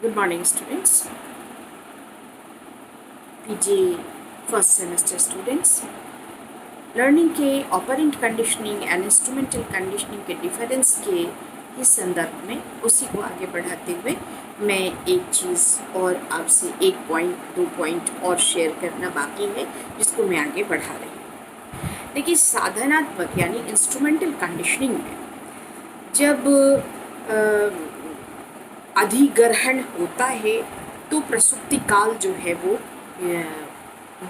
Good morning, students. PG first semester students, learning के operant conditioning and instrumental conditioning के difference के ही संदर्भ में उसी को आगे बढ़ाते हुए मैं एक चीज़ और आपसे एक पॉइंट दो पॉइंट और शेयर करना बाकी है, जिसको मैं आगे बढ़ा रही हूँ। देखिए, साधनात्मक यानी इंस्ट्रूमेंटल कंडीशनिंग में जब अधिग्रहण होता है तो प्रसुप्ति काल जो है वो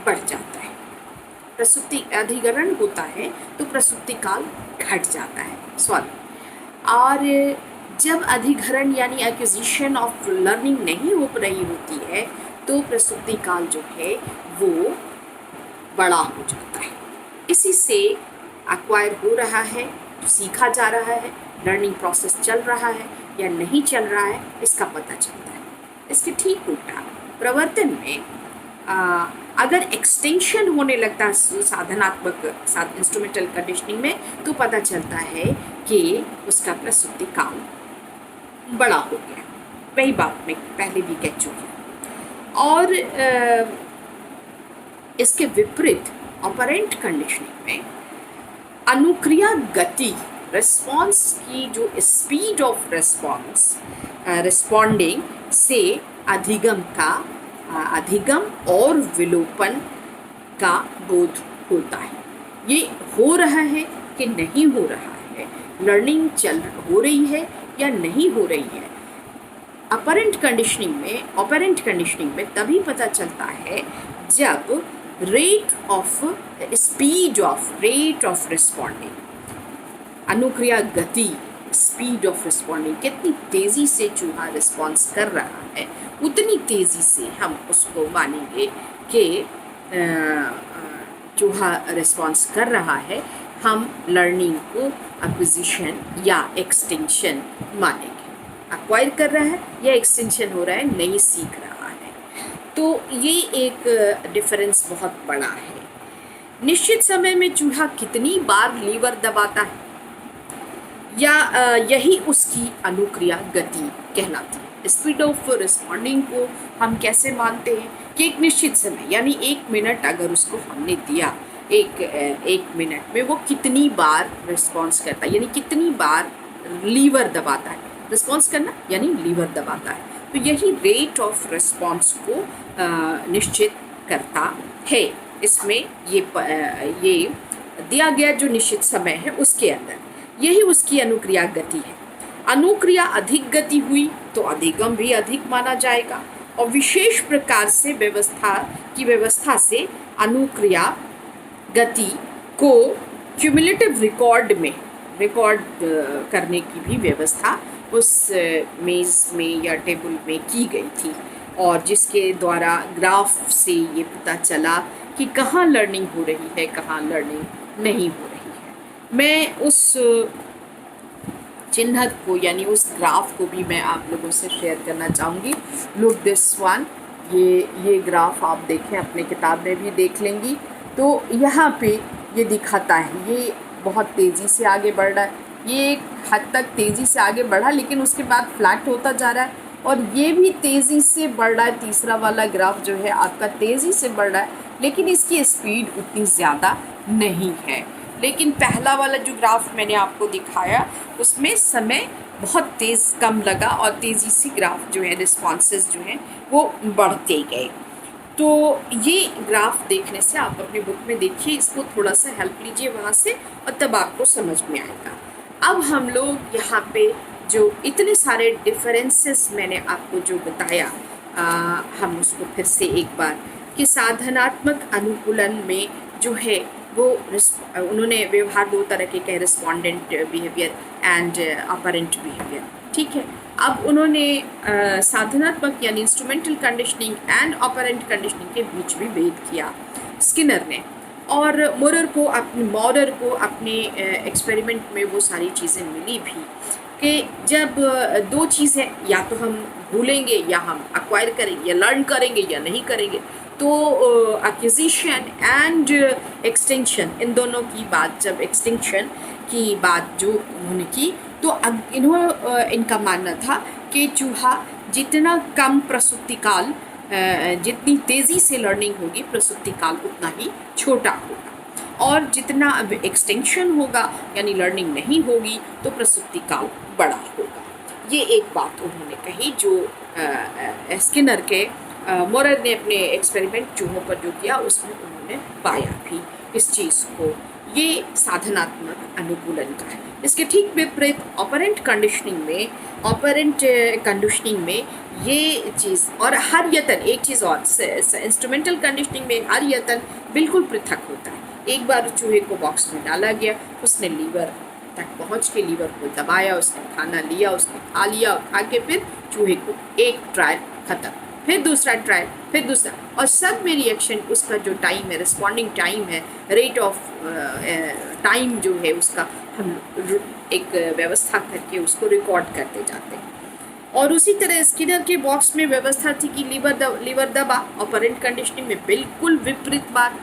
बढ़ जाता है। प्रसुप्ति अधिग्रहण होता है तो प्रसुप्ति काल घट जाता है, और जब अधिग्रहण यानी एक्विजिशन ऑफ लर्निंग नहीं हो रही होती है तो प्रसुप्ति काल जो है वो बड़ा हो जाता है। इसी से एक्वायर हो रहा है, सीखा जा रहा है, लर्निंग प्रोसेस चल रहा है या नहीं चल रहा है, इसका पता चलता है। इसके ठीक उल्टा प्रवर्तन में अगर एक्सटेंशन होने लगता है साधनात्मक इंस्ट्रूमेंटल कंडीशनिंग में, तो पता चलता है कि उसका प्रसुप्ति काल बड़ा हो गया। वही बात मैं पहले भी कह चुकी हूँ। और इसके विपरीत ऑपरेंट कंडीशनिंग में अनुक्रिया गति, रिस्पॉन्स की जो स्पीड ऑफ रिस्पॉन्डिंग से अधिगम और विलोपन का बोध होता है। ये हो रहा है कि नहीं हो रहा है, लर्निंग हो रही है या नहीं हो रही है, ऑपरेंट कंडीशनिंग में तभी पता चलता है जब रेट ऑफ रिस्पॉन्डिंग, अनुक्रिया गति, स्पीड ऑफ रिस्पॉन्डिंग, कितनी तेज़ी से चूहा रिस्पॉन्स कर रहा है, उतनी तेज़ी से हम उसको मानेंगे कि चूहा रिस्पॉन्स कर रहा है। हम लर्निंग को एक्विजिशन या एक्सटेंशन मानेंगे। एक्वायर कर रहा है या एक्सटेंशन हो रहा है, नहीं सीख रहा है। तो ये एक डिफरेंस बहुत बड़ा है। निश्चित समय में चूहा कितनी बार लीवर दबाता है या यही उसकी अनुक्रिया गति कहलाती है। स्पीड ऑफ रिस्पॉन्डिंग को हम कैसे मानते हैं कि एक निश्चित समय यानी 1 मिनट अगर उसको हमने दिया, एक मिनट में वो कितनी बार रिस्पॉन्स करता है, यानी कितनी बार लीवर दबाता है। रिस्पॉन्स करना यानी लीवर दबाता है, तो यही रेट ऑफ रिस्पॉन्स को निश्चित करता है। इसमें ये दिया गया जो निश्चित समय है उसके अंदर यही उसकी अनुक्रिया गति है। अनुक्रिया अधिक गति हुई तो अधिगम भी अधिक माना जाएगा, और विशेष प्रकार से व्यवस्था से अनुक्रिया गति को क्यूमुलेटिव रिकॉर्ड करने की भी व्यवस्था उस मेज़ में या टेबल में की गई थी, और जिसके द्वारा ग्राफ से ये पता चला कि कहाँ लर्निंग हो रही है, कहाँ लर्निंग नहीं हो रही है। मैं उस चिन्ह को यानी उस ग्राफ को भी मैं आप लोगों से शेयर करना चाहूँगी। लुक दिस वन, ये ग्राफ आप देखें, अपने किताब में भी देख लेंगी, तो यहाँ पे ये दिखाता है ये बहुत तेज़ी से आगे बढ़ रहा है, ये एक हद तक तेज़ी से आगे बढ़ा लेकिन उसके बाद फ्लैट होता जा रहा है, और ये भी तेज़ी से बढ़ रहा है। तीसरा वाला ग्राफ जो है आपका तेज़ी से बढ़ रहा है लेकिन इसकी स्पीड उतनी ज़्यादा नहीं है। लेकिन पहला वाला जो ग्राफ मैंने आपको दिखाया उसमें समय बहुत कम लगा और तेज़ी से ग्राफ जो है रिस्पॉन्सेस जो हैं वो बढ़ते गए। तो ये ग्राफ देखने से आप अपनी बुक में देखिए, इसको थोड़ा सा हेल्प लीजिए वहाँ से और तब आपको समझ में आएगा। अब हम लोग यहाँ पे जो इतने सारे डिफरेंसेस मैंने आपको जो बताया, हम उसको फिर से एक बार कि साधनात्मक अनुकूलन में जो है वो उन्होंने व्यवहार दो तरह के कहे, respondent behaviour and operant behaviour. ठीक है, अब उन्होंने साधनात्मक यानी instrumental conditioning and operant conditioning के बीच में भेद किया स्किनर ने, और मॉरर को अपने एक्सपेरिमेंट में वो सारी चीज़ें मिली भी कि जब दो चीज़ें या तो हम भूलेंगे या हम एक्वायर करेंगे या लर्न करेंगे या नहीं करेंगे, तो एक्विजिशन एंड एक्सटेंशन, इन दोनों की बात, जब एक्सटेंशन की बात जो उन्होंने की तो इनका मानना था कि चूहा जितना कम प्रसूति काल, जितनी तेज़ी से लर्निंग होगी प्रसूति काल उतना ही छोटा होगा, और जितना अब एक्सटेंशन होगा यानी लर्निंग नहीं होगी तो प्रसूति काल बड़ा होगा। ये एक बात उन्होंने कही जो स्किनर के मोरर ने अपने एक्सपेरिमेंट चूहों पर जो किया उसमें उन्होंने पाया भी इस चीज़ को। ये साधनात्मक अनुकूलन का है। इसके ठीक विपरीत ऑपरेंट कंडीशनिंग में ये चीज़, और हर यतन, एक चीज़ और, इंस्ट्रूमेंटल कंडीशनिंग में हर यतन बिल्कुल पृथक होता है। एक बार चूहे को बॉक्स में डाला गया, उसने लीवर तक पहुंच के लीवर को दबाया, उसने खाना लिया, उसने खा लिया, और खा के फिर चूहे को एक ट्रायल ख़त्म, फिर दूसरा ट्रायल, फिर दूसरा, और सब में रिएक्शन उसका जो टाइम है, रिस्पॉन्डिंग टाइम है, रेट ऑफ टाइम जो है उसका हम एक व्यवस्था करके उसको रिकॉर्ड करते जाते हैं। और उसी तरह स्किनर के बॉक्स में व्यवस्था थी कि लीवर दबा। ऑपरेंट कंडीशनिंग में बिल्कुल विपरीत बात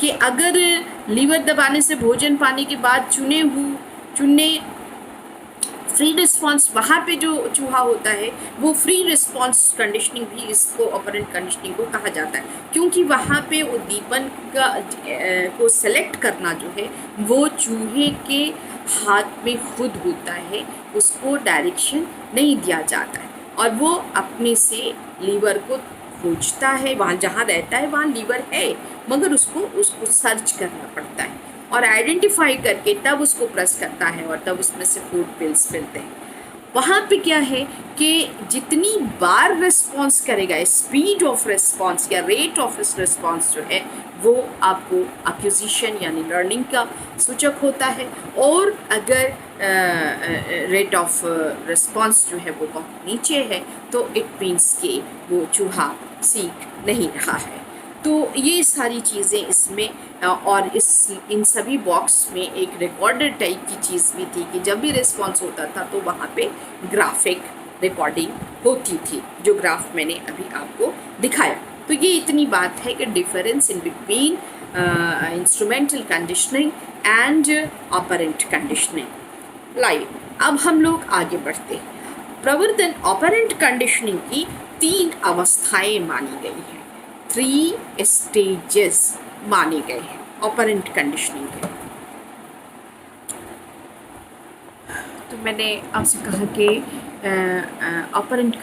कि अगर लीवर दबाने से भोजन पाने के बाद चुने फ्री रिस्पॉन्स, वहाँ पे जो चूहा होता है वो फ्री रिस्पॉन्स कंडीशनिंग भी इसको ऑपरेंट कंडीशनिंग को कहा जाता है, क्योंकि वहाँ पे उद्दीपन को सेलेक्ट करना जो है वो चूहे के हाथ में खुद होता है, उसको डायरेक्शन नहीं दिया जाता है, और वो अपने से लीवर को खोजता है, वहाँ जहाँ रहता है वहाँ लीवर है, मगर उसको सर्च करना पड़ता है और आइडेंटिफाई करके तब उसको प्रेस करता है और तब उसमें से फूड पिल्स मिलते हैं। वहाँ पे क्या है कि जितनी बार रिस्पॉन्स करेगा, स्पीड ऑफ रिस्पॉन्स या रेट ऑफ रिस्पॉन्स जो है वो आपको एक्विजिशन यानी लर्निंग का सूचक होता है, और अगर रेट ऑफ रिस्पॉन्स जो है वो बहुत नीचे है तो इट मीन्स कि वो चूहा सीख नहीं रहा है। तो ये सारी चीज़ें इसमें, और इन सभी बॉक्स में एक रिकॉर्डेड टाइप की चीज़ भी थी कि जब भी रिस्पॉन्स होता था तो वहाँ पे ग्राफिक रिकॉर्डिंग होती थी, जो ग्राफ मैंने अभी आपको दिखाया। तो ये इतनी बात है कि difference in between instrumental conditioning and operant conditioning. लाइए अब हम लोग आगे बढ़ते हैं। प्रवर्तन ऑपरेंट कंडीशनिंग की 3 अवस्थाएं मानी गई हैं, 3 स्टेजेस माने गए हैं ऑपरेंट कंडीशनिंग के। तो मैंने आपसे कहा कि ऑपरेंट